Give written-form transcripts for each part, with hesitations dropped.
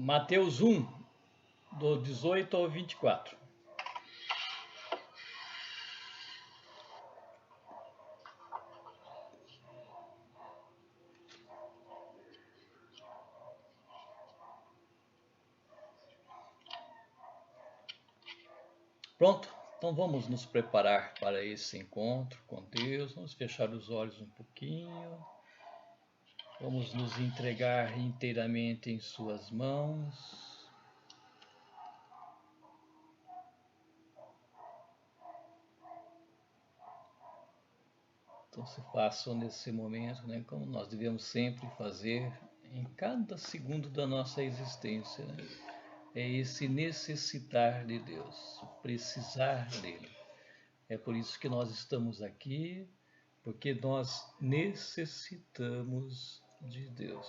Mateus 1, do 18 ao 24. Pronto? Então vamos nos preparar para esse encontro com Deus. Vamos fechar os olhos um pouquinho. Vamos nos entregar inteiramente em suas mãos. Então se façam nesse momento, como nós devemos sempre fazer em cada segundo da nossa existência. É esse necessitar de Deus, precisar dele. É por isso que nós estamos aqui, porque nós necessitamos de Deus.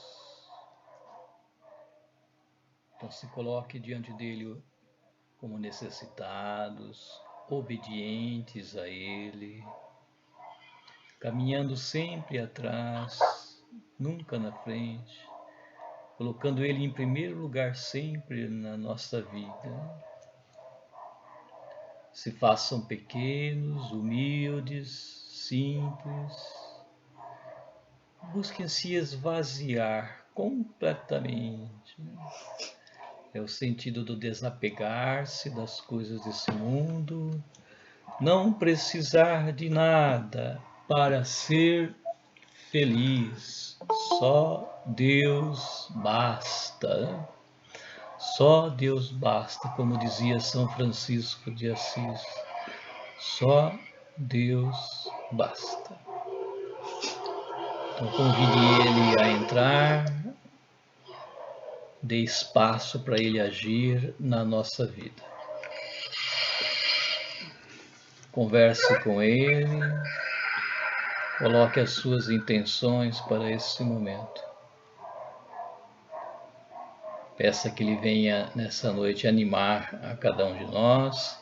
Então se coloque diante dele como necessitados, obedientes a ele, caminhando sempre atrás, nunca na frente, colocando ele em primeiro lugar sempre na nossa vida. Se façam pequenos, humildes, simples. Busquem se esvaziar completamente. É o sentido do desapegar-se das coisas desse mundo. Não precisar de nada para ser feliz. Só Deus basta. Só Deus basta, como dizia São Francisco de Assis. Só Deus basta. Então convide ele a entrar, dê espaço para ele agir na nossa vida. Converse com ele, coloque as suas intenções para esse momento. Peça que ele venha nessa noite animar a cada um de nós,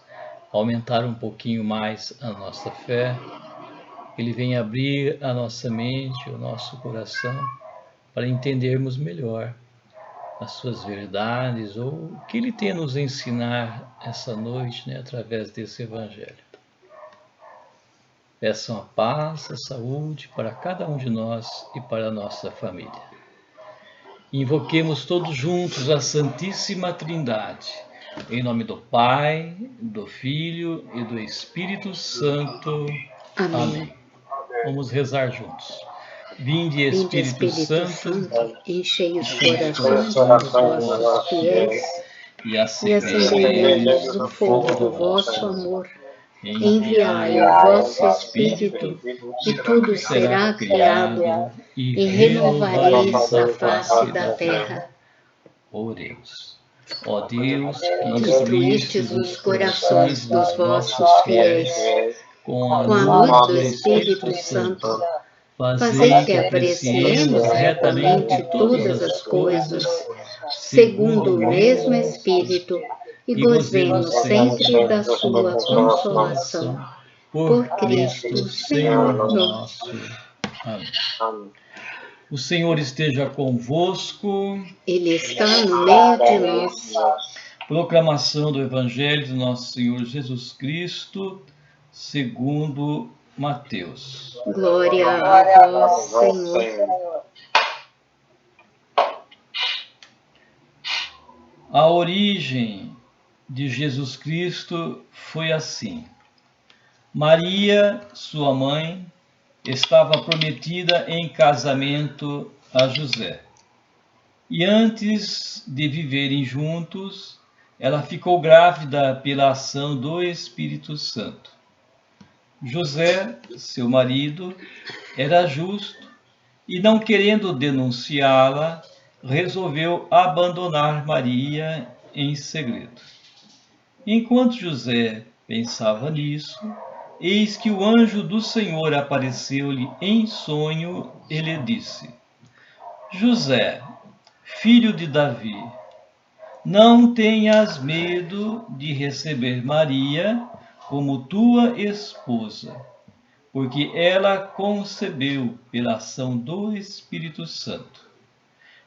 aumentar um pouquinho mais a nossa fé, que ele venha abrir a nossa mente, o nosso coração, para entendermos melhor as suas verdades ou o que ele tem a nos ensinar essa noite, através desse evangelho. Peçam a paz, a saúde para cada um de nós e para a nossa família. Invoquemos todos juntos a Santíssima Trindade, em nome do Pai, do Filho e do Espírito Santo. Amém. Vamos rezar juntos. Vinde, Espírito Santo, enchei os corações dos vossos fiéis e acendei-lhes o fogo do vosso amor. Enviai o vosso Espírito, e tudo será criado, e renovareis a face da terra. Oremos. Ó Deus, que instruístes os corações dos vossos fiéis, com a luz do Espírito Santo, fazei que apreciemos retamente todas as coisas, segundo o mesmo Espírito, e gozemos sempre da sua consolação. Por Cristo, Senhor nosso. Amém. O Senhor esteja convosco. Ele está no meio de nós. Proclamação do Evangelho de Nosso Senhor Jesus Cristo, segundo Mateus. Glória a vós, Senhor. A origem de Jesus Cristo foi assim. Maria, sua mãe, estava prometida em casamento a José. E antes de viverem juntos, ela ficou grávida pela ação do Espírito Santo. José, seu marido, era justo e, não querendo denunciá-la, resolveu abandonar Maria em segredo. Enquanto José pensava nisso, eis que o anjo do Senhor apareceu-lhe em sonho e lhe disse: José, filho de Davi, não tenhas medo de receber Maria como tua esposa, porque ela concebeu pela ação do Espírito Santo.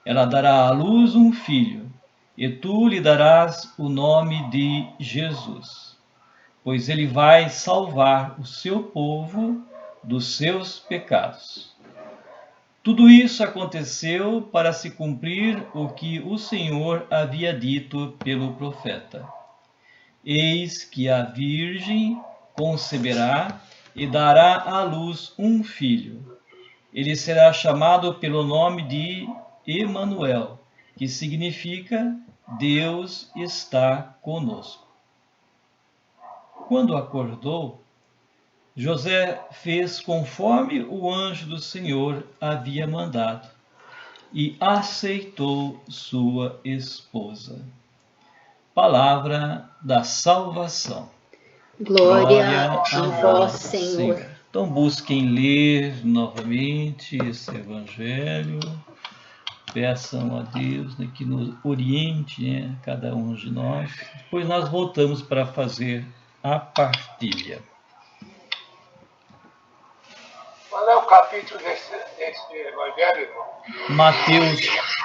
Ela dará à luz um filho, e tu lhe darás o nome de Jesus, pois ele vai salvar o seu povo dos seus pecados. Tudo isso aconteceu para se cumprir o que o Senhor havia dito pelo profeta. Eis que a Virgem conceberá e dará à luz um filho. Ele será chamado pelo nome de Emanuel, que significa Deus está conosco. Quando acordou, José fez conforme o anjo do Senhor havia mandado e aceitou sua esposa. Palavra da salvação. Glória a vós, Senhor. Então busquem ler novamente esse Evangelho. Peçam a Deus, né, que nos oriente, né, cada um de nós. Depois nós voltamos para fazer a partilha. Qual é o capítulo desse Evangelho, irmão? Mateus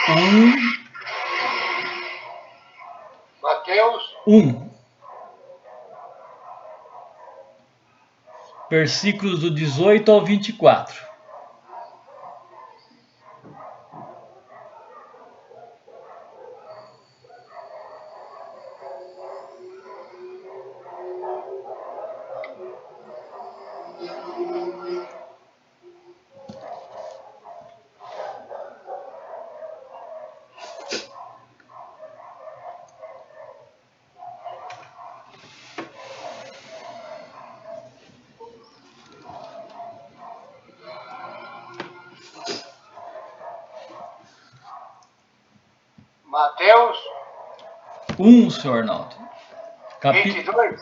1. Mateus 1. Versículos do 18 ao 24. Mateus 1, senhor Arnaldo. 22?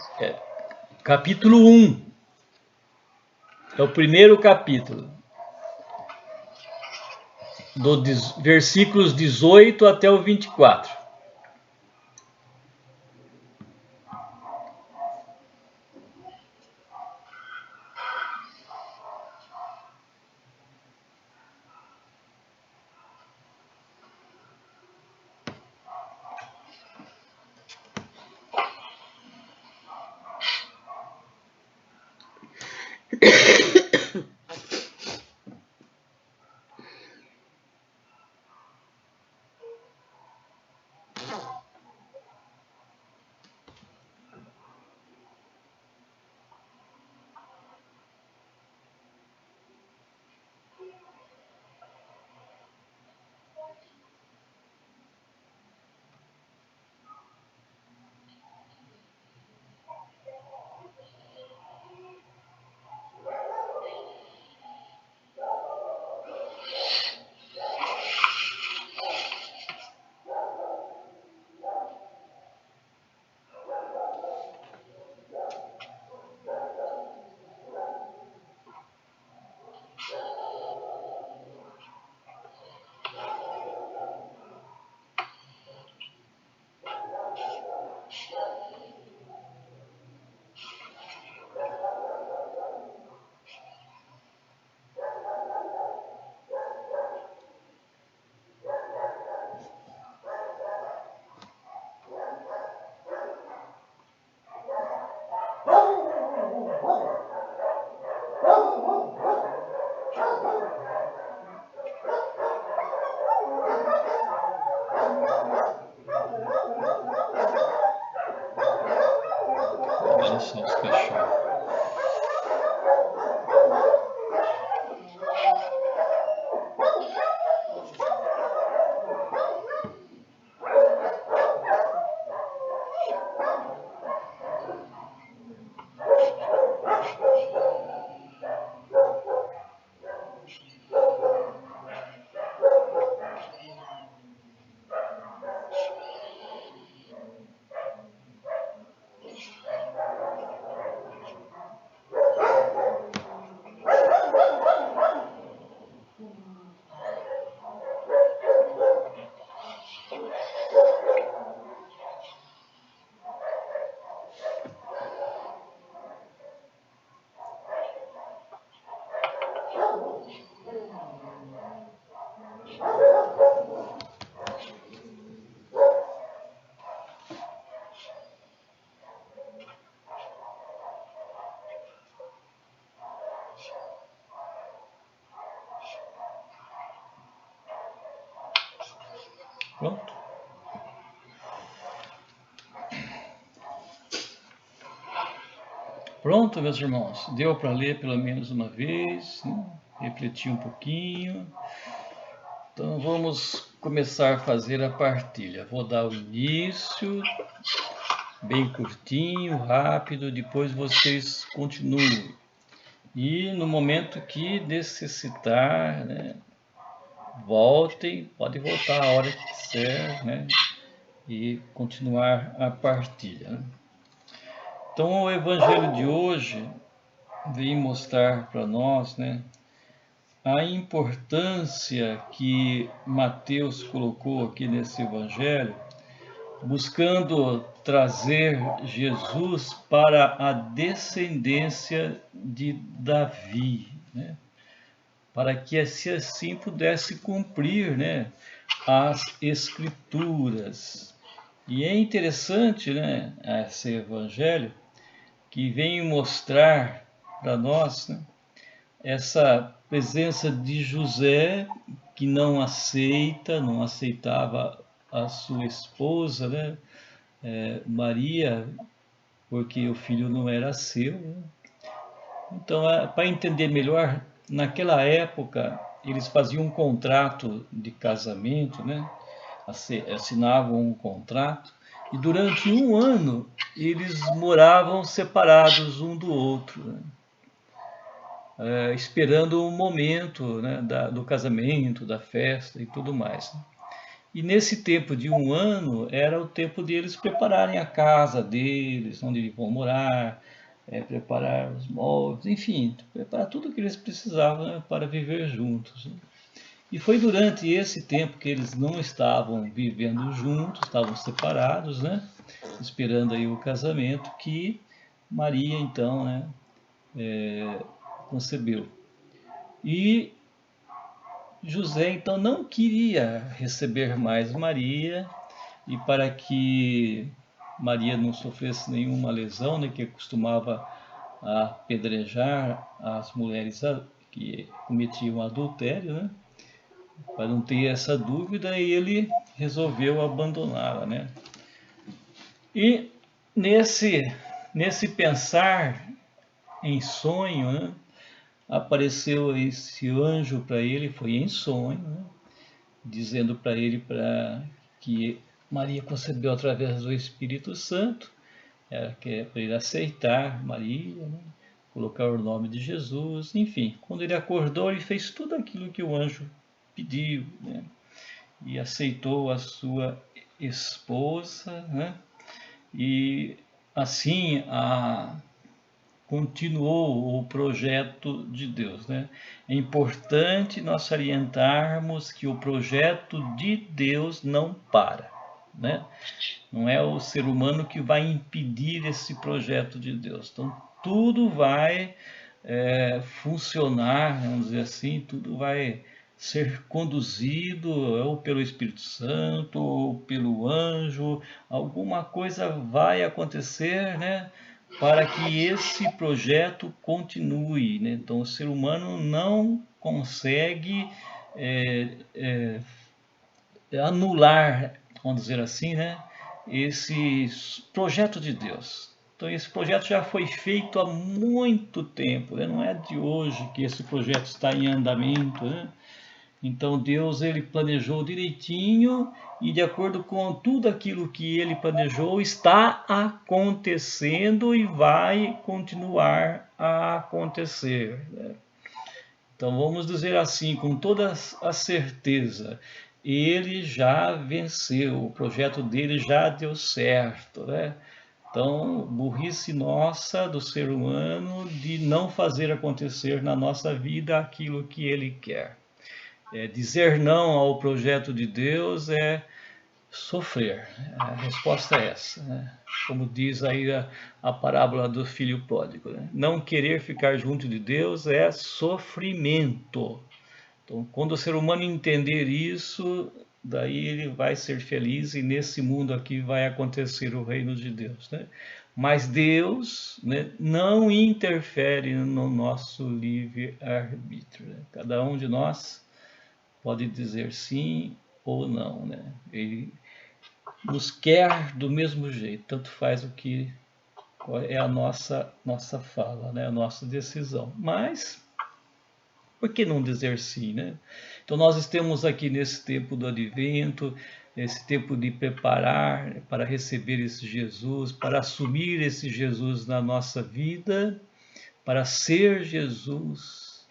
Capítulo 1. É o primeiro capítulo. Versículos 18 até o 24. Olha só os cachorros. Pronto. Pronto, meus irmãos. Deu para ler pelo menos uma vez, né? Refletir um pouquinho. Então vamos começar a fazer a partilha. Vou dar o início, bem curtinho, rápido, depois vocês continuem. E no momento que necessitar, né, voltem, pode voltar a hora que quiser, né, e continuar a partilha. Né? Então o evangelho de hoje vem mostrar para nós, né, a importância que Mateus colocou aqui nesse evangelho, buscando trazer Jesus para a descendência de Davi, né? Para que assim pudesse cumprir, né, as Escrituras. E é interessante, né, esse evangelho que vem mostrar para nós, né, essa presença de José, que não aceitava a sua esposa, né, Maria, porque o filho não era seu. Né? Então, para entender melhor, naquela época, eles faziam um contrato de casamento, né? Assinavam um contrato, e durante um ano eles moravam separados um do outro, né? Esperando o momento, né, do casamento, da festa e tudo mais. Né? E nesse tempo de um ano era o tempo deles prepararem a casa deles, onde eles vão morar, preparar os móveis, enfim, preparar tudo o que eles precisavam, né, para viver juntos. Né? E foi durante esse tempo que eles não estavam vivendo juntos, estavam separados, né, esperando aí o casamento, que Maria então, né, concebeu. E José então não queria receber mais Maria, e para que Maria não sofresse nenhuma lesão, né, que costumava apedrejar as mulheres que cometiam adultério, né, para não ter essa dúvida, ele resolveu abandoná-la, né. E nesse pensar em sonho, né, apareceu esse anjo para ele, foi em sonho, né, dizendo para ele que Maria concebeu através do Espírito Santo, que é para ele aceitar Maria, né, colocar o nome de Jesus, enfim. Quando ele acordou, ele fez tudo aquilo que o anjo pediu, né, e aceitou a sua esposa, né, e assim continuou o projeto de Deus, né? É importante nós salientarmos que o projeto de Deus não para, né? Não é o ser humano que vai impedir esse projeto de Deus. Então, tudo vai funcionar, vamos dizer assim, tudo vai ser conduzido ou pelo Espírito Santo, ou pelo anjo, alguma coisa vai acontecer, né? Para que esse projeto continue, né? Então, o ser humano não consegue anular, vamos dizer assim, né, esse projeto de Deus. Então, esse projeto já foi feito há muito tempo, né? Não é de hoje que esse projeto está em andamento, né? Então Deus ele planejou direitinho e de acordo com tudo aquilo que ele planejou está acontecendo e vai continuar a acontecer. Né? Então vamos dizer assim, com toda a certeza, ele já venceu, o projeto dele já deu certo, né? Então, burrice nossa do ser humano de não fazer acontecer na nossa vida aquilo que ele quer. Dizer não ao projeto de Deus é sofrer. A resposta é essa, né? Como diz aí a parábola do filho pródigo. Né? Não querer ficar junto de Deus é sofrimento. Então, quando o ser humano entender isso, daí ele vai ser feliz e nesse mundo aqui vai acontecer o reino de Deus. Né? Mas Deus, né, não interfere no nosso livre-arbítrio. Né? Cada um de nós pode dizer sim ou não, né? Ele nos quer do mesmo jeito, tanto faz o que é a nossa fala, né? A nossa decisão. Mas, por que não dizer sim, né? Então nós estamos aqui nesse tempo do advento, esse tempo de preparar para receber esse Jesus, para assumir esse Jesus na nossa vida, para ser Jesus.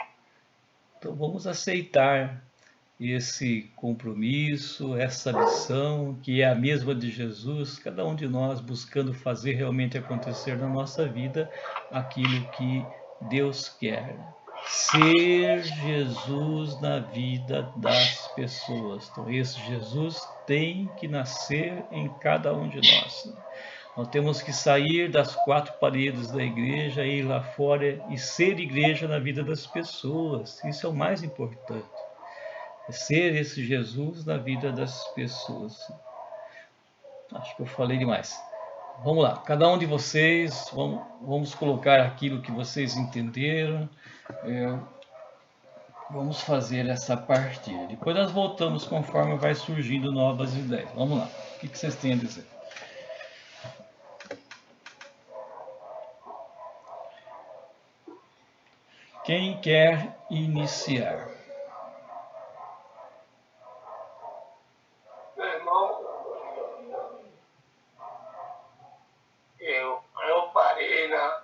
Então vamos aceitar esse compromisso, essa missão, que é a mesma de Jesus, cada um de nós buscando fazer realmente acontecer na nossa vida aquilo que Deus quer. Ser Jesus na vida das pessoas. Então, esse Jesus tem que nascer em cada um de nós. Nós temos que sair das quatro paredes da igreja, ir lá fora e ser igreja na vida das pessoas. Isso é o mais importante. É ser esse Jesus na vida das pessoas. Acho que eu falei demais. Vamos lá, cada um de vocês, vamos colocar aquilo que vocês entenderam. Vamos fazer essa partilha. Depois nós voltamos conforme vai surgindo novas ideias. Vamos lá, o que vocês têm a dizer? Quem quer iniciar? Meu irmão, eu parei na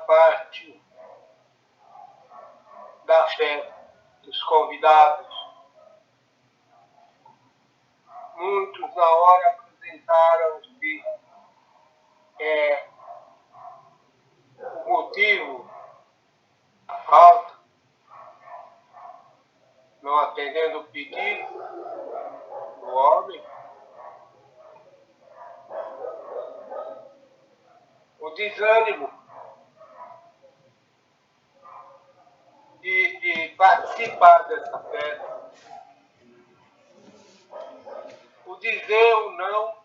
parte da fé dos convidados. Muitos na hora apresentaram-se o motivo, a falta, não atendendo o pedido do homem, o desânimo de participar dessa festa, o dizer ou não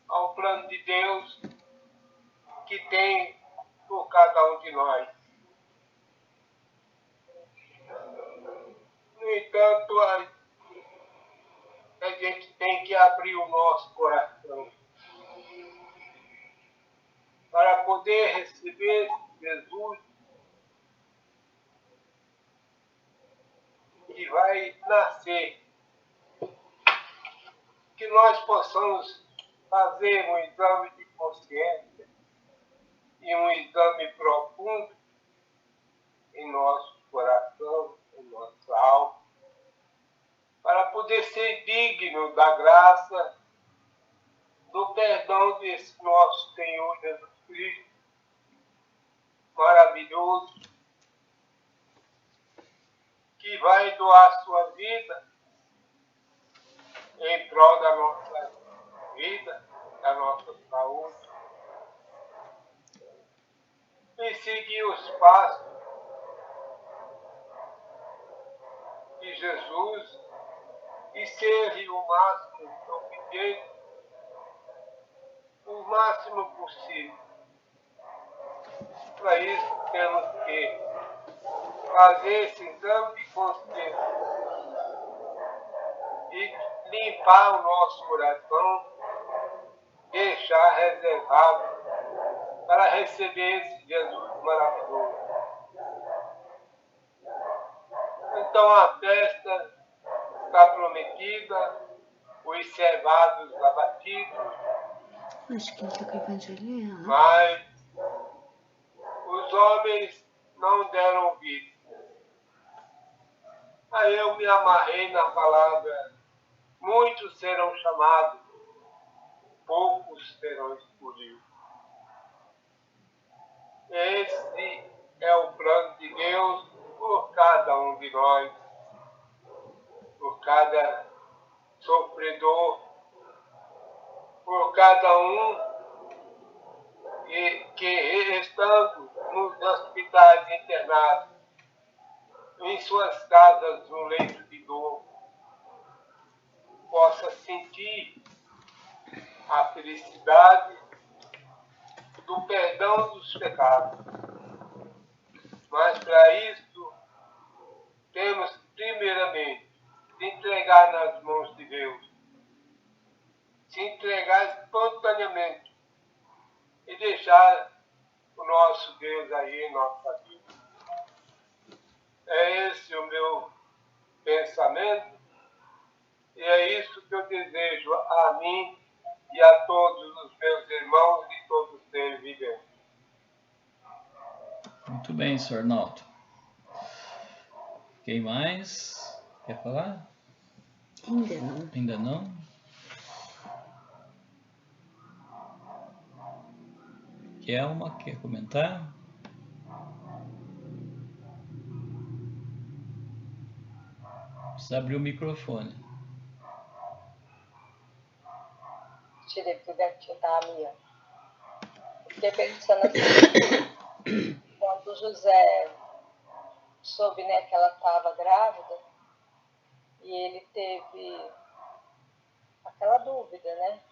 ao plano de Deus que tem por cada um de nós. No entanto, a gente tem que abrir o nosso coração para poder receber Jesus que vai nascer. Que nós possamos fazer um exame de consciência e um exame profundo em nosso coração, em nossa alma, para poder ser digno da graça, do perdão desse nosso Senhor Jesus Cristo, maravilhoso, que vai doar sua vida em prol da nossa vida, da nossa saúde, e seguir os passos de Jesus e ser o máximo obediente, o máximo possível. Para isso, temos que fazer esse exame de consciência e limpar o nosso coração, deixar reservado para receber esse Jesus maravilhoso. Então a festa está prometida, os cevados abatidos, acho que ele está com o evangelho. mas os homens não deram ouvido. Aí eu me amarrei na palavra: muitos serão chamados, poucos serão escolhidos. Esse é o plano de Deus por cada um de nós, por cada sofredor, por cada um que estando nos hospitais internados, em suas casas no leito de dor, possa sentir a felicidade do perdão dos pecados. Mas para isso temos primeiramente de entregar nas mãos de Deus, se entregar espontaneamente e deixar o nosso Deus aí em nossa vida. É esse o meu pensamento e é isso que eu desejo a mim e a todos os meus irmãos e todos os seres viventes. Muito bem, Sr. Arnaldo. Quem mais quer falar? Ainda não. Ainda não? Kelma, quer comentar? Precisa abrir o microfone. Tirei do gatinho da minha. Fiquei pensando assim, quando José soube, né, que ela estava grávida, e ele teve aquela dúvida, né?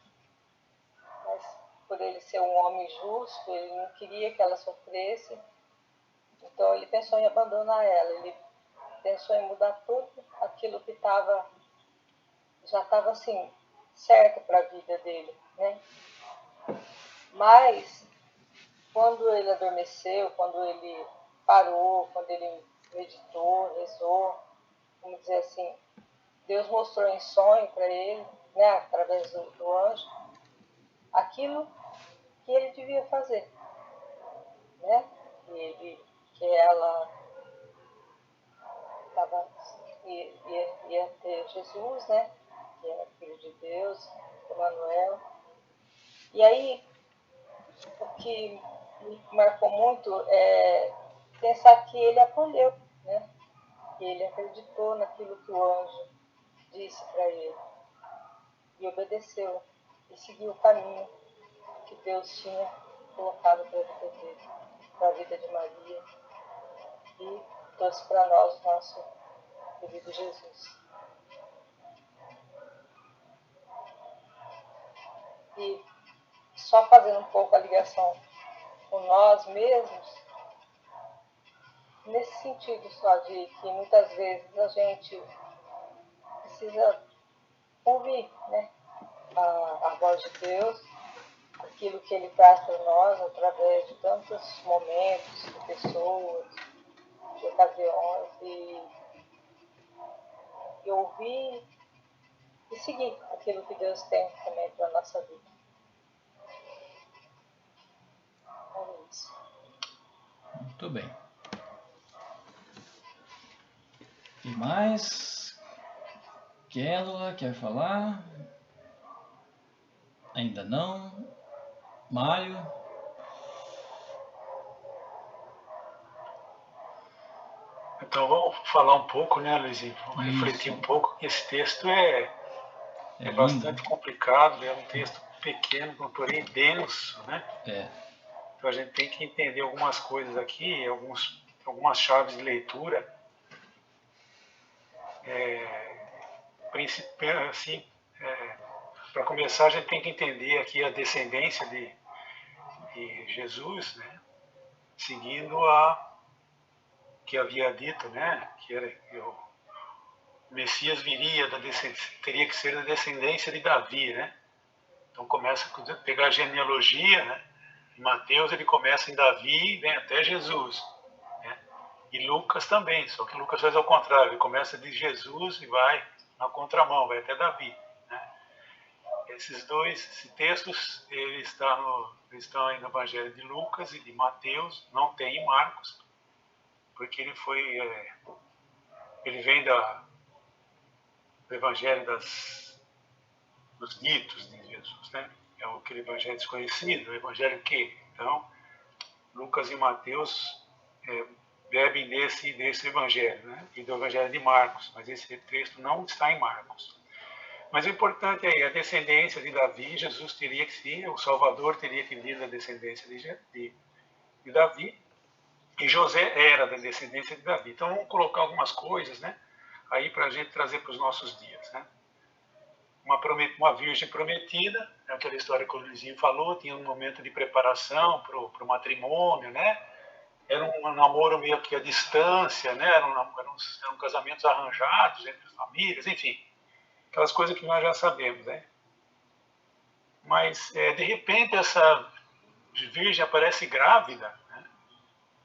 Mas por ele ser um homem justo, ele não queria que ela sofresse, então ele pensou em abandonar ela, ele pensou em mudar tudo aquilo que já estava assim, certo para a vida dele, né? Mas, quando ele adormeceu, quando ele parou, quando ele meditou, rezou, vamos dizer assim, Deus mostrou em sonho para ele, né, através do anjo, aquilo que ele devia fazer, né? Que ela ia ter Jesus, né? Que é filho de Deus, Emmanuel. E aí, o que me marcou muito é pensar que ele acolheu, né? Que ele acreditou naquilo que o anjo disse para ele e obedeceu e seguiu o caminho que Deus tinha colocado para a vida dele, para a vida de Maria e trouxe para nós o nosso querido Jesus. E só fazendo um pouco a ligação com nós mesmos, nesse sentido só de que muitas vezes a gente precisa ouvir, né, a voz de Deus, aquilo que Ele traz para nós através de tantos momentos, de pessoas, de ocasiões, e ouvir e seguir aquilo que Deus tem também para a nossa vida. É isso. Muito bem. E mais? Kelma, quer falar? Ainda não? Mário? Então vamos falar um pouco, né, Luizinho? Vamos refletir um pouco. Esse texto é bastante complicado, é um texto pequeno, porém denso, né? Então a gente tem que entender algumas coisas aqui, algumas chaves de leitura. Assim, para começar, a gente tem que entender aqui a descendência de Jesus, né? Seguindo que havia dito, né? Que o Messias teria que ser da descendência de Davi, né? Então começa a pegar a genealogia, né? Em Mateus ele começa em Davi e vem até Jesus, né? E Lucas também, só que Lucas faz ao contrário, ele começa de Jesus e vai na contramão, vai até Davi, né? Esses textos eles estão aí no Evangelho de Lucas e de Mateus, não tem em Marcos, porque ele vem do Evangelho dos ditos de Jesus, né? É aquele Evangelho desconhecido, o Evangelho que? Então, Lucas e Mateus bebem desse Evangelho, né? E do Evangelho de Marcos, mas esse texto não está em Marcos. Mas o importante é a descendência de Davi. Jesus teria que ser, o Salvador teria que vir da descendência de Davi, e José era da descendência de Davi. Então vamos colocar algumas coisas, né, aí para a gente trazer para os nossos dias, né? Uma virgem prometida, aquela história que o Luizinho falou, tinha um momento de preparação para o matrimônio, né? era um namoro meio que à distância, né? Eram casamentos arranjados entre famílias, enfim, aquelas coisas que nós já sabemos, né? Mas, de repente, essa virgem aparece grávida, né?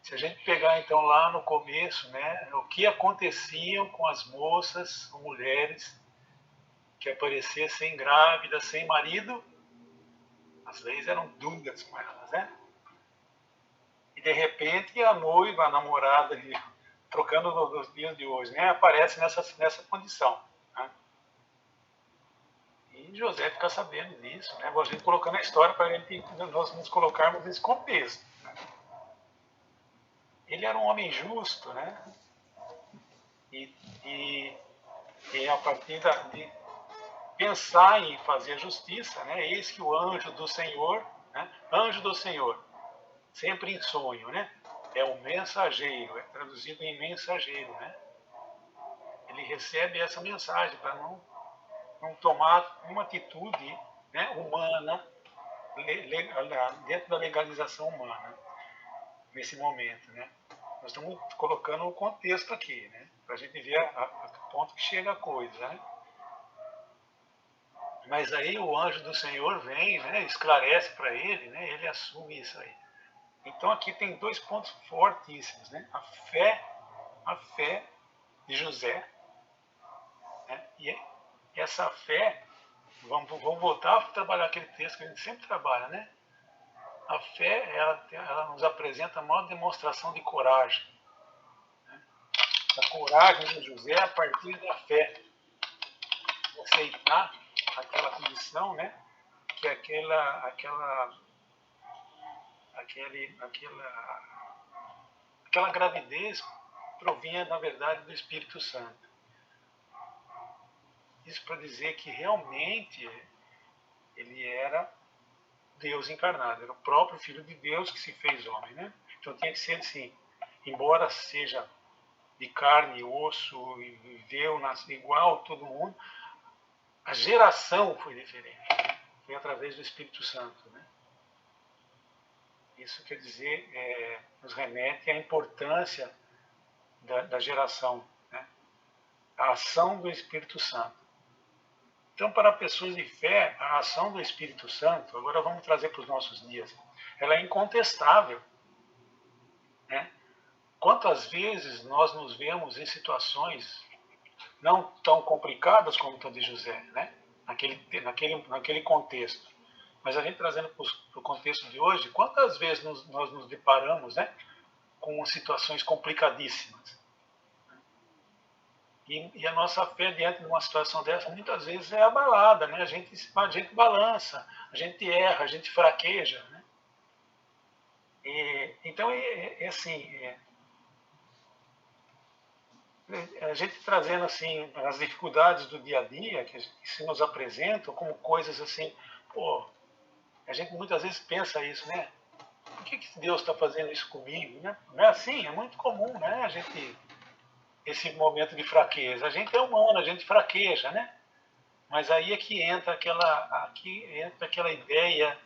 Se a gente pegar, então, lá no começo, né, o que acontecia com as moças, ou mulheres, que aparecessem grávidas, sem marido, as leis eram duras com elas, né? E, de repente, a noiva, a namorada, trocando nos dias de hoje, né, aparece nessa condição. Né? E José fica sabendo disso, né? A gente colocando a história para nós nos colocarmos nesse contexto. Né? Ele era um homem justo, né? E a partir de pensar em fazer justiça, né? Eis que o anjo do Senhor, né? Anjo do Senhor, sempre em sonho, né? É o mensageiro, é traduzido em mensageiro, né? Ele recebe essa mensagem para não tomar uma atitude, né, humana dentro da legalização humana nesse momento, né? Nós estamos colocando o contexto aqui, né? Para a gente ver a ponto que chega a coisa, né? Mas aí o anjo do Senhor vem, né? Esclarece para ele, né? Ele assume isso aí. Então aqui tem dois pontos fortíssimos, né? A fé de José, né? E essa fé, vamos voltar a trabalhar aquele texto que a gente sempre trabalha, né? A fé, ela nos apresenta a maior demonstração de coragem. Né? A coragem de José a partir da fé. Aceitar aquela condição, né? Que aquela gravidez provinha, na verdade, do Espírito Santo. Isso para dizer que realmente ele era Deus encarnado, era o próprio Filho de Deus que se fez homem, né? Então tinha que ser assim, embora seja de carne e osso, e viveu, nasceu igual a todo mundo, a geração foi diferente, foi através do Espírito Santo, né? Isso quer dizer, nos remete à importância da geração, né? A ação do Espírito Santo. Então, para pessoas de fé, a ação do Espírito Santo, agora vamos trazer para os nossos dias, ela é incontestável. Né? Quantas vezes nós nos vemos em situações não tão complicadas como a de José, né? naquele contexto. Mas a gente trazendo para o contexto de hoje, quantas vezes nós nos deparamos, né, com situações complicadíssimas? E a nossa fé diante de uma situação dessa muitas vezes é abalada, né? A gente balança, a gente erra, a gente fraqueja, né? Então a gente trazendo assim as dificuldades do dia a dia que se nos apresentam como coisas assim, pô, a gente muitas vezes pensa isso, né? Por que Deus está fazendo isso comigo, né? Não é assim, é muito comum, né? A gente esse momento de fraqueza. A gente é humano, a gente fraqueja, né? Mas aí é que entra aquela ideia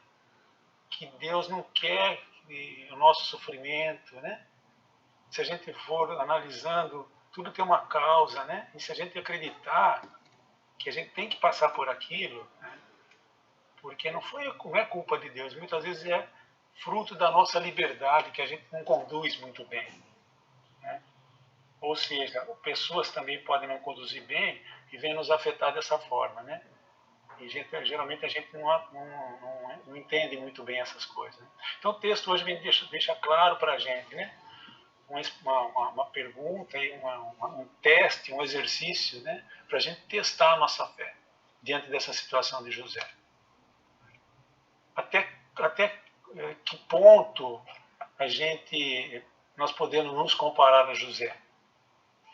que Deus não quer o nosso sofrimento, né? Se a gente for analisando, tudo tem uma causa, né? E se a gente acreditar que a gente tem que passar por aquilo, né? Porque não é culpa de Deus, muitas vezes é fruto da nossa liberdade, que a gente não conduz muito bem. Né? Ou seja, pessoas também podem não conduzir bem e vêm nos afetar dessa forma, né? E geralmente a gente não entende muito bem essas coisas. Né? Então o texto hoje deixa claro para a gente, né? Uma pergunta, um teste, um exercício, né? Para a gente testar a nossa fé diante dessa situação de José. Até que ponto nós podemos nos comparar a José?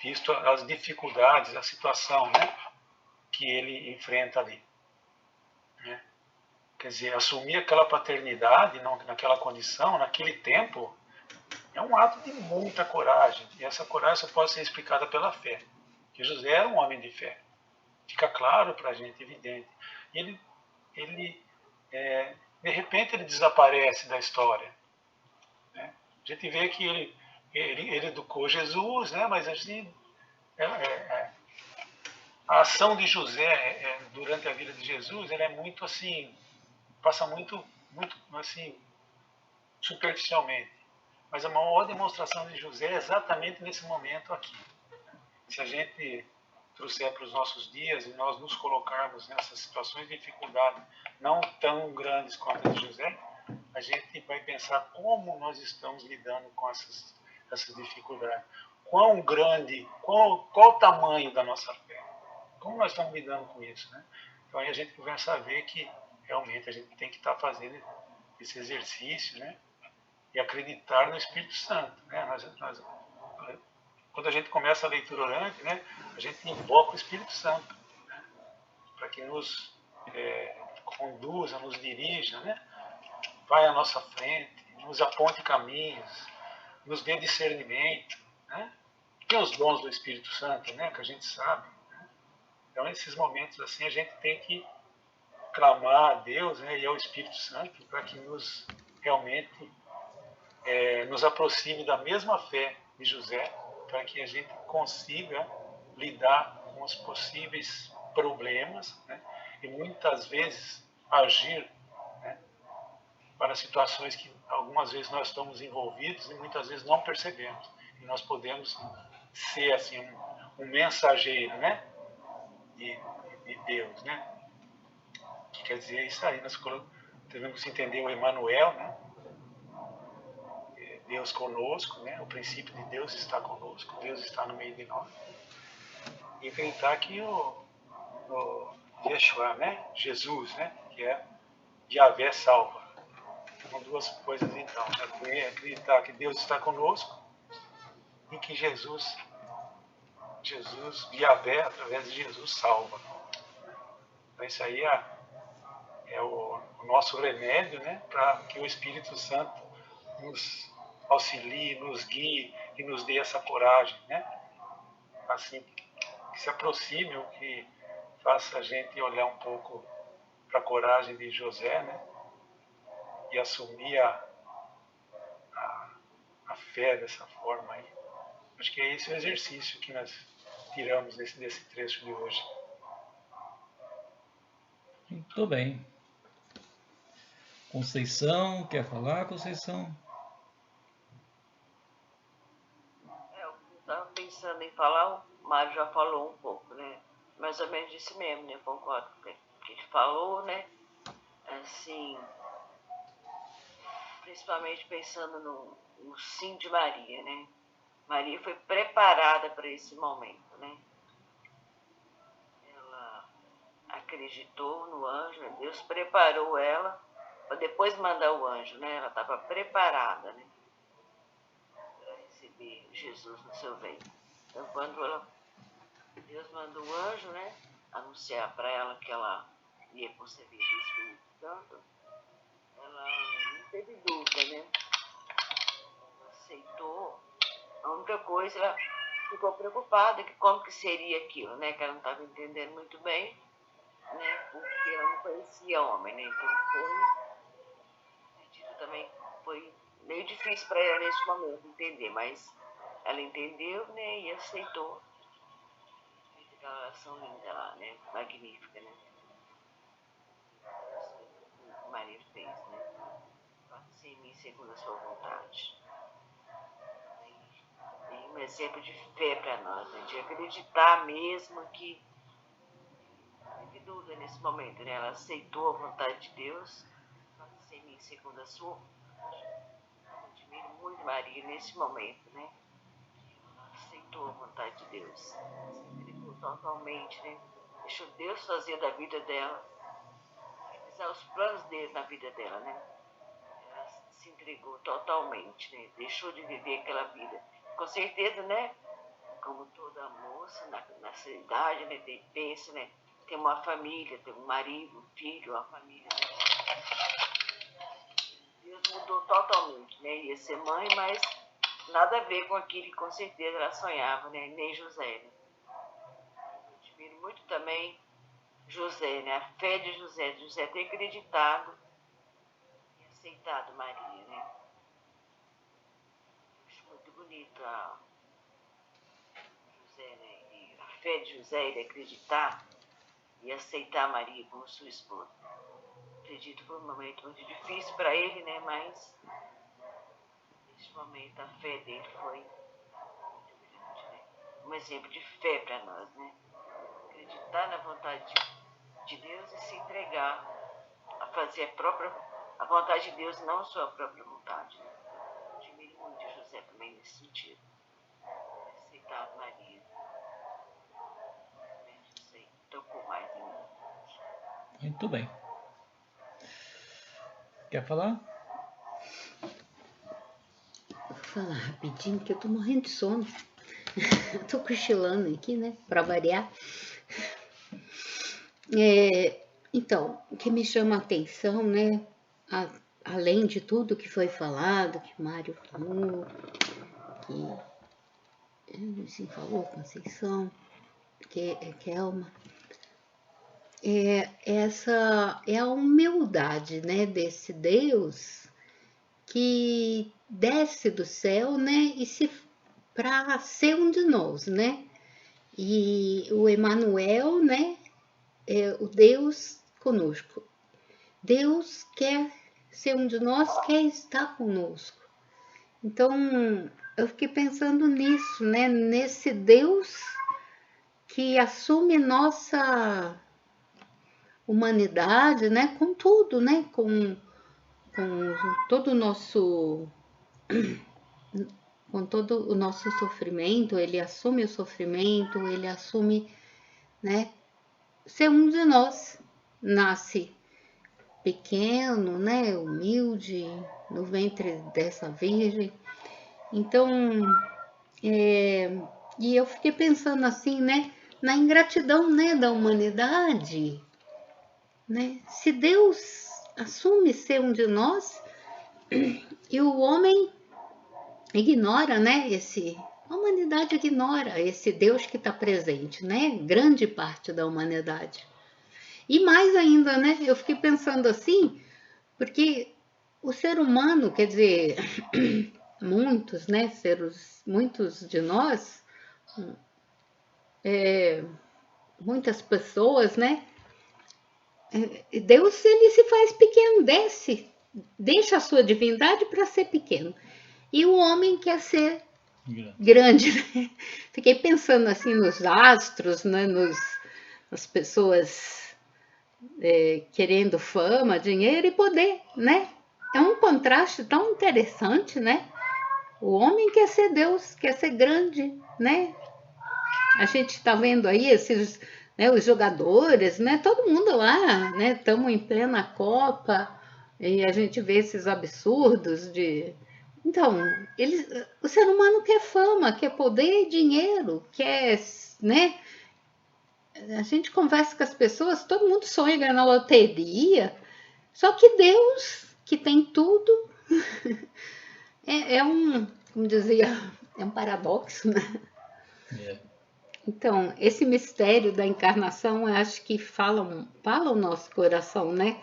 Visto as dificuldades, a situação, né, que ele enfrenta ali. Né? Quer dizer, assumir aquela paternidade naquela condição, naquele tempo, é um ato de muita coragem. E essa coragem só pode ser explicada pela fé. Que José era um homem de fé. Fica claro para a gente, evidente. E de repente, ele desaparece da história. Né? A gente vê que ele educou Jesus, né? Mas a ação de José durante a vida de Jesus, ela é muito assim, passa muito assim, superficialmente. Mas a maior demonstração de José é exatamente nesse momento aqui. Se a gente trouxer para os nossos dias e nós nos colocarmos nessas situações de dificuldade não tão grandes quanto a de José, a gente vai pensar como nós estamos lidando com essas dificuldades. Quão grande, qual o tamanho da nossa fé? Como nós estamos lidando com isso, né? Então aí a gente começa a ver que realmente a gente tem que estar fazendo esse exercício, né? E acreditar no Espírito Santo, né? Quando a gente começa a leitura orante, né? A gente invoca o Espírito Santo, né? Para que nos conduza, nos dirija, né? Vai à nossa frente, nos aponte caminhos, nos dê discernimento, né? Tem os dons do Espírito Santo, né? Que a gente sabe. Né? Então, nesses momentos assim, a gente tem que clamar a Deus, né? E ao Espírito Santo para que nos realmente nos aproxime da mesma fé de José, para que a gente consiga lidar com os possíveis problemas, né? E muitas vezes agir, né? Para situações que algumas vezes nós estamos envolvidos e muitas vezes não percebemos. E nós podemos ser assim um mensageiro, né? de Deus, né? Que quer dizer isso aí, nós devemos entender o Emmanuel, né? Deus conosco, né? O princípio de Deus está conosco, Deus está no meio de nós. E acreditar que o Yeshua, né? Jesus, né? Que é Yahvé salva. São duas coisas então. Acreditar que Deus está conosco e que Jesus, Yahvé, através de Jesus, salva. Então isso aí é o nosso remédio, né? Para que o Espírito Santo nos auxilie, nos guie e nos dê essa coragem, né? Assim, que se aproxime, o que faça a gente olhar um pouco para a coragem de José, né? E assumir a fé dessa forma aí. Acho que é esse o exercício que nós tiramos desse trecho de hoje. Muito bem. Conceição, quer falar, Conceição? Eu estava pensando em falar, o Mário já falou um pouco, né? Mais ou menos isso mesmo, né? Concordo com o que ele falou, né? Assim, principalmente pensando no sim de Maria, né? Maria foi preparada para esse momento, né? Ela acreditou no anjo, né? Deus preparou ela para depois mandar o anjo, né? Ela estava preparada, né? Para receber Jesus no seu ventre. Então, quando Deus mandou o anjo, né? Anunciar para ela que ela ia conceber o Espírito Santo, ela não teve dúvida, né? Ela aceitou. A única coisa, ela ficou preocupada que como que seria aquilo, né? Que ela não estava entendendo muito bem, né? Porque ela não conhecia homem, né? Então acredito também foi meio difícil para ela nesse momento entender, mas ela entendeu, né? E aceitou. Aquela oração linda lá, né? Magnífica, né? Que Maria fez, né? Faça em mim segundo a sua vontade. E um exemplo de fé para nós, né? De acreditar mesmo que não teve dúvida nesse momento, né? Ela aceitou a vontade de Deus, faça em mim segundo a sua vontade. Eu admiro muito Maria nesse momento, né? Ela aceitou a vontade de Deus, se entregou totalmente, né? Deixou Deus fazer da vida dela, realizar os planos dele na vida dela, né? Ela se entregou totalmente, né? Deixou de viver aquela vida. Com certeza, né? Como toda moça nessa idade, né? Pensa, né? Tem uma família, tem um marido, um filho, uma família, né? Deus mudou totalmente, né? Ia ser mãe, mas nada a ver com aquilo que com certeza ela sonhava, né? Nem José, né? Eu admiro muito também José, né? A fé de José ter acreditado e aceitado Maria, né? bonito a José, né? E a fé de José, ele acreditar e aceitar Maria como sua esposa. Acredito que foi um momento muito difícil para ele, né? Mas neste momento a fé dele foi muito grande, né? Um exemplo de fé para nós, né? Acreditar na vontade de Deus e se entregar a fazer a vontade de Deus, não a sua própria vontade. Né? Admiro muito José também nesse sentido. Aceitar Maria. Isso aí tocou mais em mim. Muito bem. Quer falar? Vou falar rapidinho, porque eu tô morrendo de sono. Eu tô cochilando aqui, né? Pra variar. Então, o que me chama a atenção, né? Além de tudo que foi falado, que Mário falou, que Luizinho falou, Conceição, que Kelma, é a humildade, né, desse Deus que desce do céu, né, para ser um de nós, né? E o Emmanuel, né, é o Deus conosco. Deus quer ser um de nós, quer estar conosco. Então, eu fiquei pensando nisso, né? Nesse Deus que assume nossa humanidade, né? Com tudo, né? Com todo o nosso... Com todo o nosso sofrimento, ele assume o sofrimento, ele assume, né? Ser um de nós. Nasce pequeno, né? Humilde, no ventre dessa Virgem. Então, e eu fiquei pensando assim, né? Na ingratidão, né, da humanidade, né? Se Deus assume ser um de nós e o homem ignora, né? A humanidade ignora esse Deus que está presente, né? Grande parte da humanidade. E mais ainda, né? Eu fiquei pensando assim, porque o ser humano, quer dizer, muitos, né? Muitos de nós, muitas pessoas, né? Deus, ele se faz pequeno, deixa a sua divindade para ser pequeno. E o homem quer ser grande, né? Fiquei pensando assim nos astros, né? Nas pessoas querendo fama, dinheiro e poder, né? É um contraste tão interessante, né? O homem quer ser Deus, quer ser grande, né? A gente está vendo aí esses, né, os jogadores, né? Todo mundo lá, né? Estamos em plena Copa e a gente vê esses absurdos de... Então, o ser humano quer fama, quer poder e dinheiro, quer, né? A gente conversa com as pessoas, todo mundo sonha ganhar na loteria, só que Deus, que tem tudo, como dizia, é um paradoxo, né? Então, esse mistério da encarnação, eu acho que fala o nosso coração, né?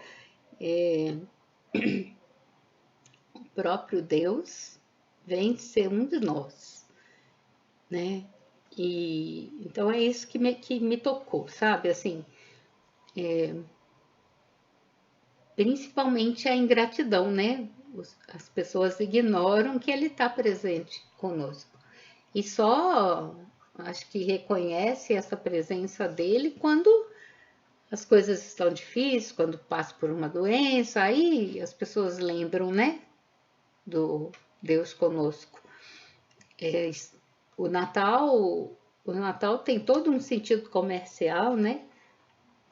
O próprio Deus vem ser um de nós, né? E então é isso que me tocou, sabe? Assim, principalmente a ingratidão, né? As pessoas ignoram que ele está presente conosco. E só acho que reconhece essa presença dele quando as coisas estão difíceis, quando passa por uma doença, aí as pessoas lembram, né? Do Deus conosco. O Natal tem todo um sentido comercial, né?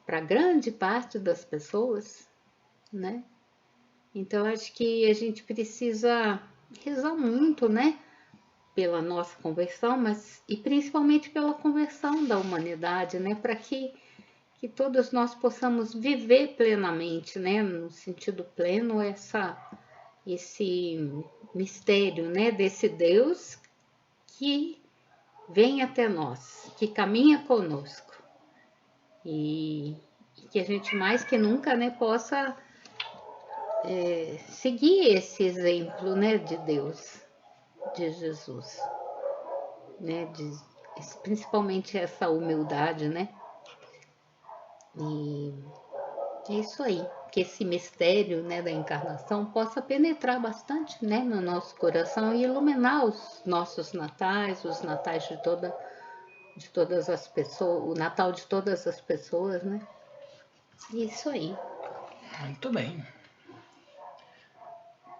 Para grande parte das pessoas, né? Então, acho que a gente precisa rezar muito, né? Pela nossa conversão, e principalmente pela conversão da humanidade, né? Para que todos nós possamos viver plenamente, né? No sentido pleno, esse mistério, né? Desse Deus que vem até nós, que caminha conosco. E que a gente mais que nunca, né, possa seguir esse exemplo, né, de Deus. de Jesus, né? Principalmente essa humildade, né? E é isso aí, que esse mistério, né, da encarnação possa penetrar bastante, né, no nosso coração e iluminar os nossos natais, os natais de todas as pessoas, o Natal de todas as pessoas, né? Isso aí. Muito bem.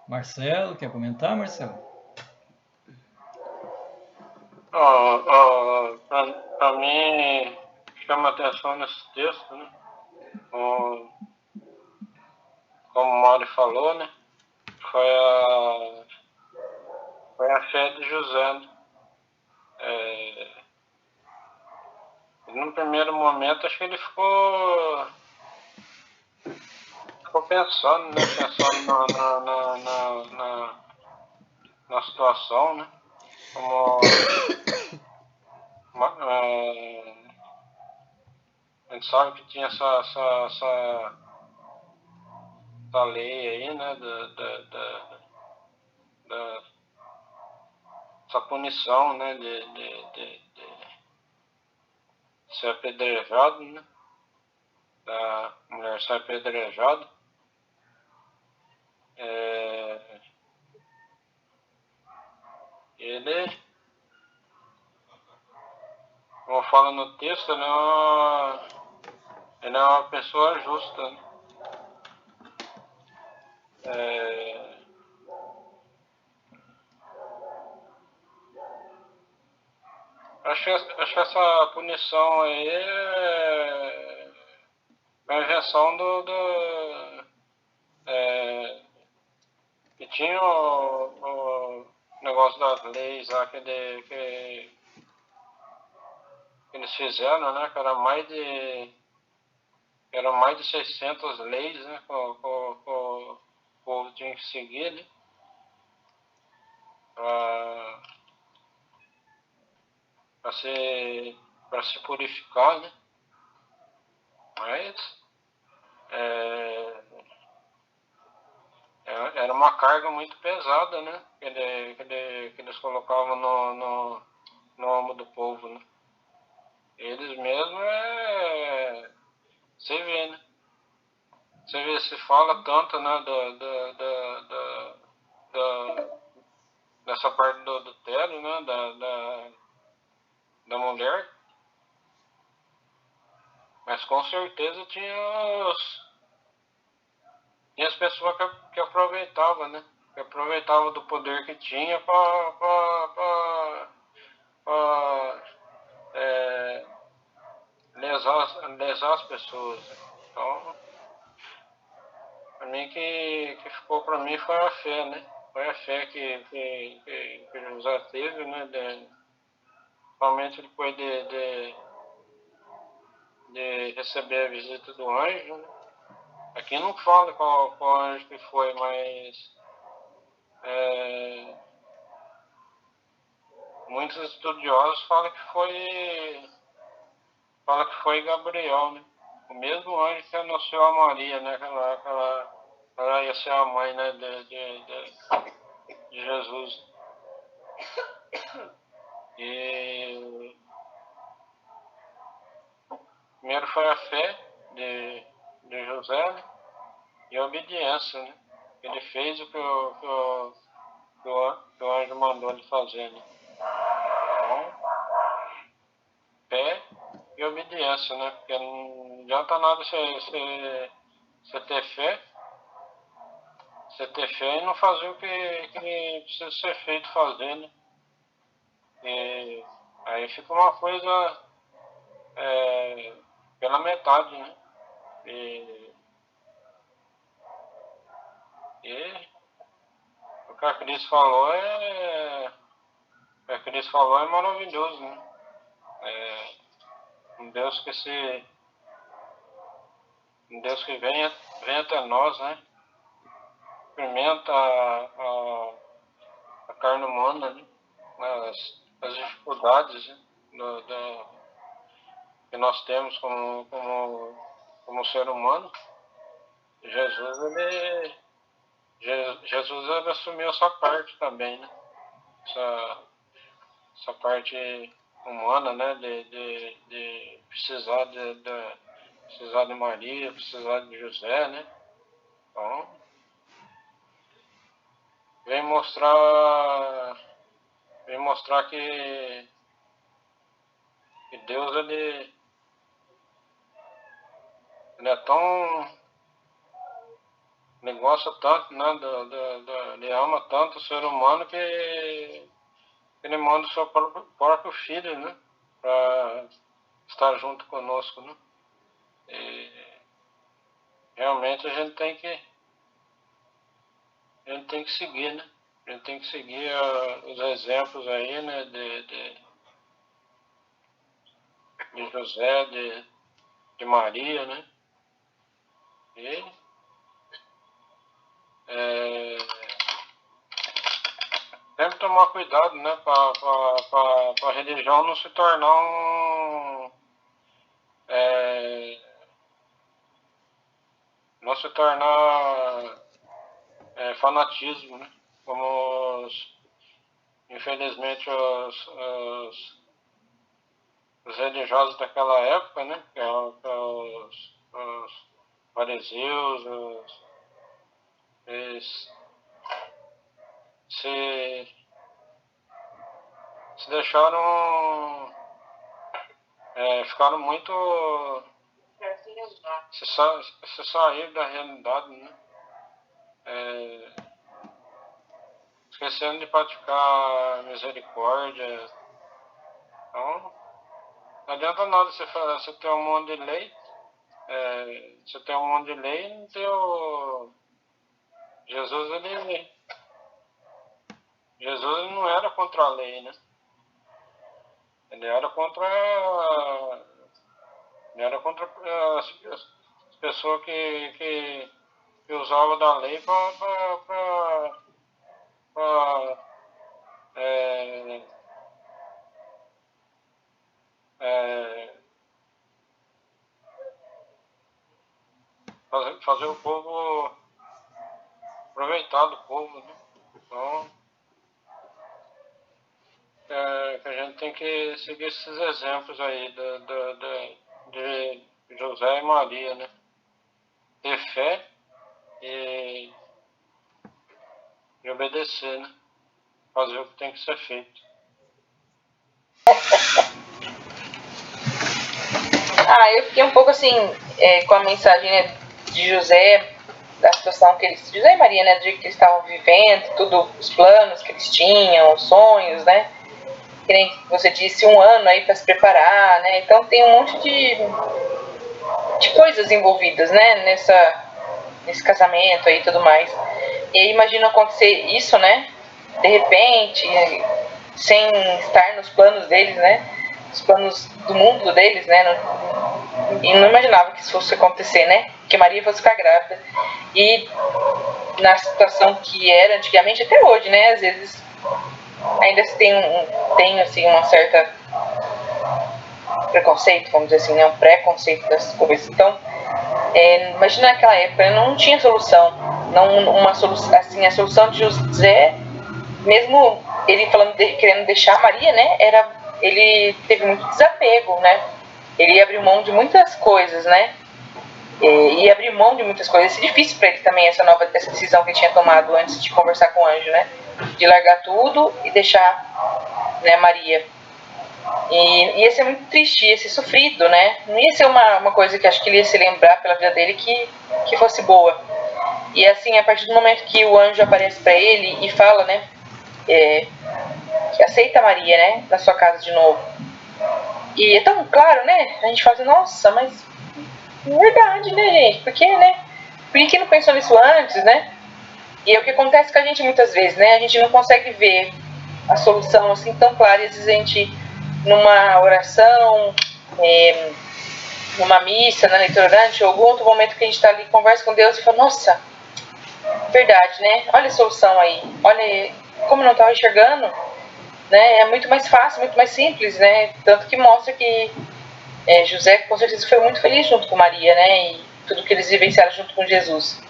Marcelo, quer comentar, Marcelo? Para mim, chama atenção nesse texto, né? Como o Mauro falou, né? Foi a fé de José, né? No primeiro momento, acho que ele ficou pensando, né? Pensando na situação, né? Como a gente sabe que tinha essa lei aí, né? Essa punição, né? De ser apedrejado, né? Da mulher ser apedrejada. Ele, como fala no texto, ele é uma pessoa justa, né? Acho que essa punição aí é a invenção que tinha o negócio das leis lá que eles fizeram, né? Que era mais de 600 leis, né? Que o povo tinha que seguir, né? Para se purificar, né? Mas era uma carga muito pesada, né? Que eles colocavam no ombro do povo, né? Eles mesmos você vê, né? Você vê, se fala tanto, né? Dessa parte do utero, né? Da mulher. Mas com certeza tinha as pessoas que aproveitavam, né? Que aproveitavam do poder que tinha para lesar as pessoas. Então, para mim que ficou para mim foi a fé, né? Foi a fé que José teve, né? Principalmente depois de receber a visita do anjo, né? Aqui não fala qual anjo que foi, mas muitos estudiosos falam que foi Gabriel, né? O mesmo anjo que anunciou a Maria, né? Que ela ia ser a mãe, né? De Jesus. E primeiro foi a fé de José, né? E a obediência, né? Ele fez o que o anjo mandou ele fazer, né? Então, fé e obediência, né? Porque não adianta nada você ter fé, e não fazer o que precisa ser feito fazer, né? E aí fica uma coisa pela metade, né? E o que a Cris falou é maravilhoso, né? Um Deus que vem até nós, né? Experimenta a carne humana, né? As dificuldades, né? Que nós temos como ser humano. Jesus ele assumiu essa parte também, né? essa parte humana, né, de precisar precisar de Maria, precisar de José, né? Então, vem mostrar que Deus ele é tão, ele gosta tanto, né, ele ama tanto o ser humano que ele manda o seu próprio filho, né, para estar junto conosco, né? E realmente a gente tem que seguir, né? A gente tem que seguir os exemplos aí, né, de José, de Maria, né? E sempre tomar cuidado, né, para a religião não se tornar fanatismo, né? Como infelizmente os religiosos daquela época, né? Que eram os fariseus, eles se deixaram, ficaram muito, se sair da realidade, né? Esquecendo de praticar misericórdia. Então, não adianta nada você ter um monte de lei, você tem um monte de lei e não ter Jesus ele não era contra a lei, né? Ele era contra as pessoas que usavam da lei para fazer o povo aproveitar do povo, né? Então, que a gente tem que seguir esses exemplos aí de José e Maria, né? Ter fé e obedecer, né? Fazer o que tem que ser feito. Eu fiquei um pouco assim, com a mensagem, né, de José, da situação que eles, José e Maria, né, do jeito que eles estavam vivendo, tudo, os planos que eles tinham, os sonhos, né, que nem você disse, 1 ano aí para se preparar, né, então tem um monte de coisas envolvidas, né, nesse casamento aí e tudo mais. E aí imagina acontecer isso, né, de repente, sem estar nos planos deles, né, os planos do mundo deles, né, e não imaginava que isso fosse acontecer, né, que Maria fosse ficar grávida. E na situação que era antigamente, até hoje, né, às vezes ainda se tem assim, uma certa preconceito, vamos dizer assim, né, um preconceito das coisas. Então, imagina naquela época, não tinha solução, uma solução, assim, a solução de José, mesmo ele querendo deixar Maria, né, ele teve muito desapego, né, ele abriu mão de muitas coisas, né, e abrir mão de muitas coisas. É difícil para ele também essa decisão que ele tinha tomado antes de conversar com o anjo, né, de largar tudo e deixar, né, Maria. E ia ser muito triste, ia ser sofrido, né, não ia ser uma coisa que acho que ele ia se lembrar pela vida dele que fosse boa. E assim, a partir do momento que o anjo aparece para ele e fala, né, que aceita Maria, né, na sua casa de novo. E é tão claro, né, a gente fala assim, nossa, mas é verdade, né, gente, por que não pensou nisso antes, né? E é o que acontece com a gente muitas vezes, né, a gente não consegue ver a solução assim tão clara, e às vezes a gente, numa oração, numa missa, na leitura orante, ou algum outro momento que a gente está ali, conversa com Deus e fala, nossa, verdade, né, olha a solução aí, olha como não estava enxergando, né, é muito mais fácil, muito mais simples, né, tanto que mostra que José com certeza foi muito feliz junto com Maria, né, e tudo que eles vivenciaram junto com Jesus.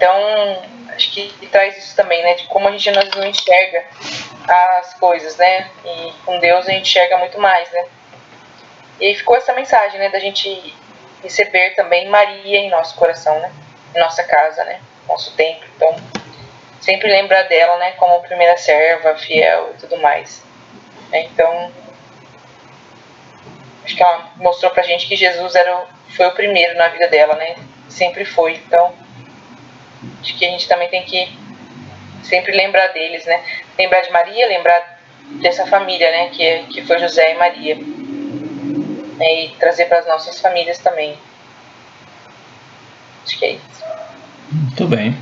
Então, acho que traz isso também, né? De como a gente às vezes não enxerga as coisas, né? E com Deus a gente enxerga muito mais, né? E aí ficou essa mensagem, né? Da gente receber também Maria em nosso coração, né? Em nossa casa, né? Nosso templo. Então, sempre lembrar dela, né? Como primeira serva, fiel e tudo mais. Então, acho que ela mostrou pra gente que Jesus foi o primeiro na vida dela, né? Sempre foi. Então, acho que a gente também tem que sempre lembrar deles, né? Lembrar de Maria, lembrar dessa família, né? Que foi José e Maria. E trazer para as nossas famílias também. Acho que é isso. Muito bem.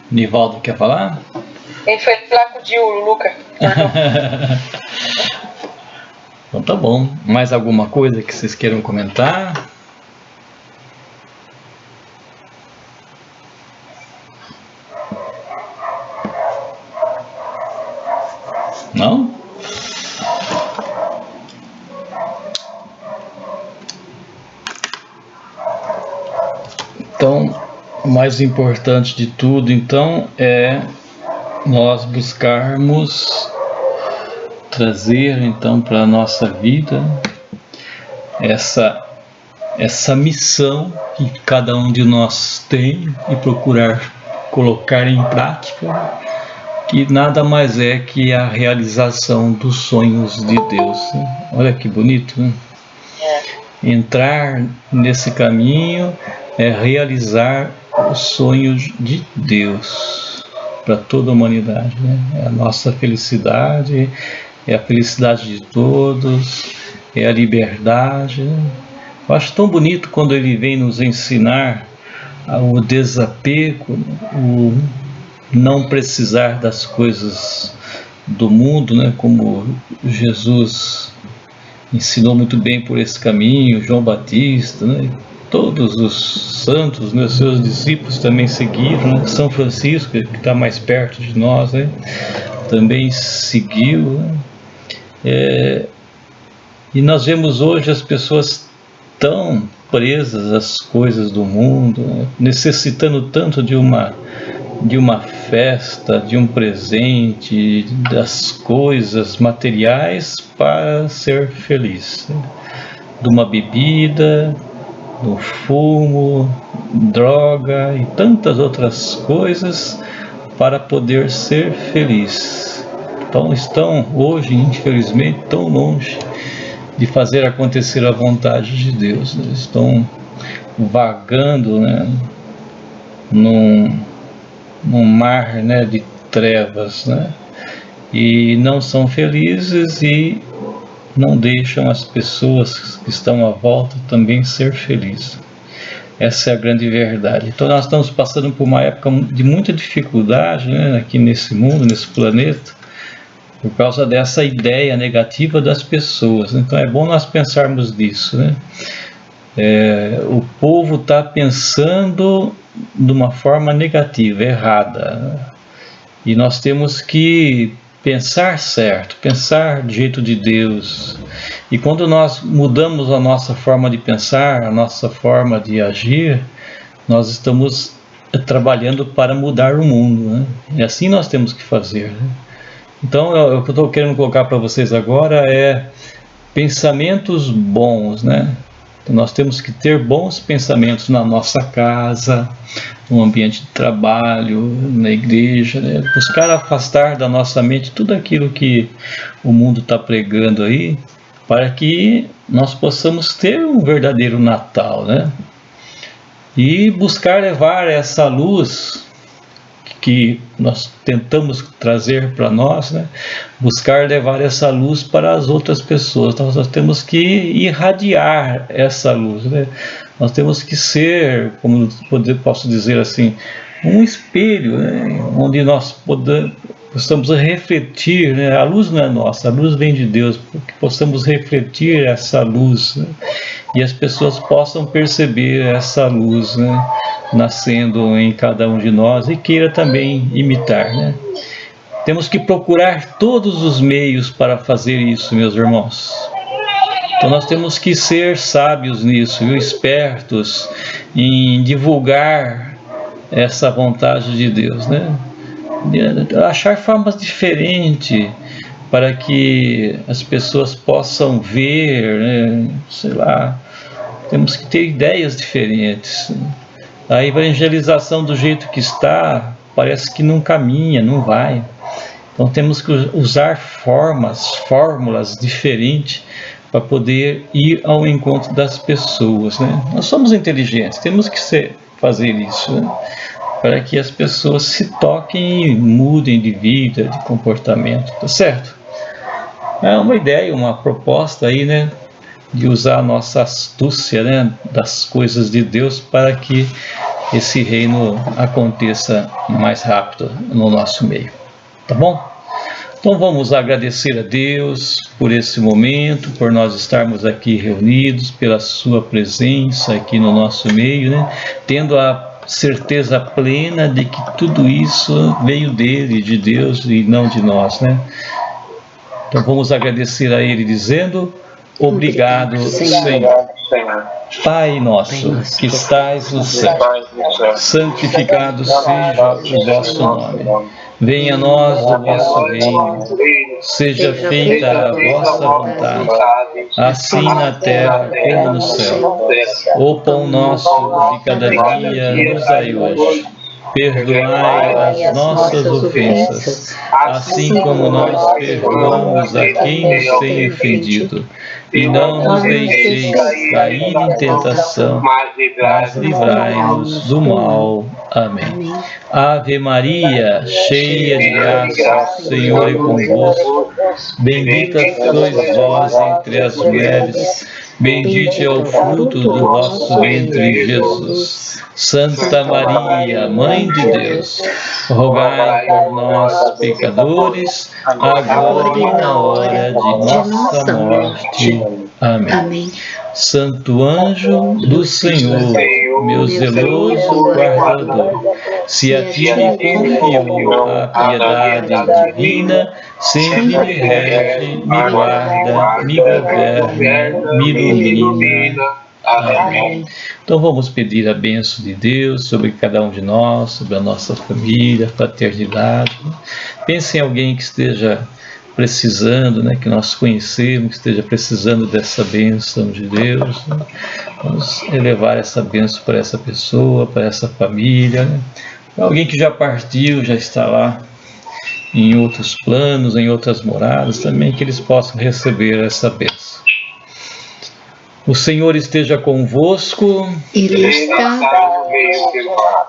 Nivaldo quer falar? Ele foi lá com o Luca. Então tá bom. Mais alguma coisa que vocês queiram comentar? Não? Então, o mais importante de tudo, então, é nós buscarmos trazer, então, para a nossa vida essa missão que cada um de nós tem e procurar colocar em prática, que nada mais é que a realização dos sonhos de Deus. Olha que bonito, né? Entrar nesse caminho é realizar os sonhos de Deus para toda a humanidade, né? É a nossa felicidade, é a felicidade de todos, é a liberdade, né? Eu acho tão bonito quando ele vem nos ensinar o desapego, o não precisar das coisas do mundo, né? Como Jesus ensinou muito bem por esse caminho, João Batista, né? Todos os santos, né? Seus discípulos também seguiram, né? São Francisco, que está mais perto de nós, né? Também seguiu, né? E nós vemos hoje as pessoas tão presas às coisas do mundo, né? Necessitando tanto de uma festa, de um presente, das coisas materiais para ser feliz, né? De uma bebida, do fumo, droga e tantas outras coisas para poder ser feliz. Então estão hoje, infelizmente, tão longe de fazer acontecer a vontade de Deus, né? Estão vagando, né? num mar, né, de trevas, né? E não são felizes e não deixam as pessoas que estão à volta também ser felizes. Essa é a grande verdade. Então nós estamos passando por uma época de muita dificuldade, né, aqui nesse mundo, nesse planeta, por causa dessa ideia negativa das pessoas. Então é bom nós pensarmos nisso, né? O povo está pensando de uma forma negativa, errada, e nós temos que pensar certo, pensar do jeito de Deus. E quando nós mudamos a nossa forma de pensar, a nossa forma de agir, nós estamos trabalhando para mudar o mundo, né? E assim nós temos que fazer, né? Então o que eu estou querendo colocar para vocês agora é pensamentos bons, né? Então, nós temos que ter bons pensamentos na nossa casa, no ambiente de trabalho, na igreja, né? Buscar afastar da nossa mente tudo aquilo que o mundo está pregando aí, para que nós possamos ter um verdadeiro Natal, né? E buscar levar essa luz que nós tentamos trazer para nós, né? Buscar levar essa luz para as outras pessoas. Então, nós temos que irradiar essa luz, né? Nós temos que ser, como posso dizer assim, um espelho, né? Onde nós possamos refletir, né? A luz não é nossa, a luz vem de Deus, que possamos refletir essa luz, né? E as pessoas possam perceber essa luz, né, nascendo em cada um de nós e queira também imitar, né? Temos que procurar todos os meios para fazer isso, meus irmãos. Então nós temos que ser sábios nisso, viu? Espertos em divulgar essa vontade de Deus, né? Achar formas diferentes para que as pessoas possam ver, né? Sei lá, temos que ter ideias diferentes. A evangelização do jeito que está, parece que não caminha, não vai. Então temos que usar fórmulas diferentes para poder ir ao encontro das pessoas, né? Nós somos inteligentes, temos que fazer isso, né? Para que as pessoas se toquem e mudem de vida, de comportamento, tá certo? É uma ideia, uma proposta aí, né? De usar a nossa astúcia, né? Das coisas de Deus para que esse reino aconteça mais rápido no nosso meio, tá bom? Então vamos agradecer a Deus por esse momento, por nós estarmos aqui reunidos, pela sua presença aqui no nosso meio, né? Tendo a certeza plena de que tudo isso veio dele, de Deus e não de nós, né? Então vamos agradecer a Ele dizendo: obrigado, Senhor. Pai nosso, que estais no céu, santificado seja o vosso nome. Venha a nós o vosso reino, seja feita a vossa vontade, assim na terra como no céu. O pão nosso de cada dia nos dai hoje. Perdoai as nossas ofensas, assim como nós perdoamos a quem nos tem ofendido. E não nos deixeis cair em tentação, mas livrai-nos do mal. Amém. Ave Maria, cheia de graça, o Senhor é convosco. Bendita sois vós entre as mulheres, bendito é o fruto do vosso ventre, Jesus. Santa Maria, Mãe de Deus, rogai por nós, pecadores, agora e na hora de nossa morte. Amém. Santo anjo do Senhor, meu zeloso guardador, se a ti me confiou a piedade divina, sempre me rege, me guarda, me governa, me ilumina. Amém. Então vamos pedir a bênção de Deus sobre cada um de nós, sobre a nossa família, fraternidade. Pense em alguém que esteja precisando, né, que nós conhecemos, que esteja precisando dessa bênção de Deus, né? Vamos elevar essa bênção para essa pessoa, para essa família, né? Alguém que já partiu, já está lá em outros planos, em outras moradas, também que eles possam receber essa bênção. O Senhor esteja convosco. Ele está.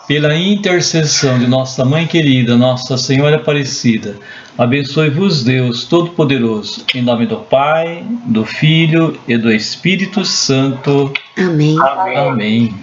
Pela intercessão de nossa Mãe querida, Nossa Senhora Aparecida, abençoe-vos Deus Todo-Poderoso, em nome do Pai, do Filho e do Espírito Santo. Amém. Amém.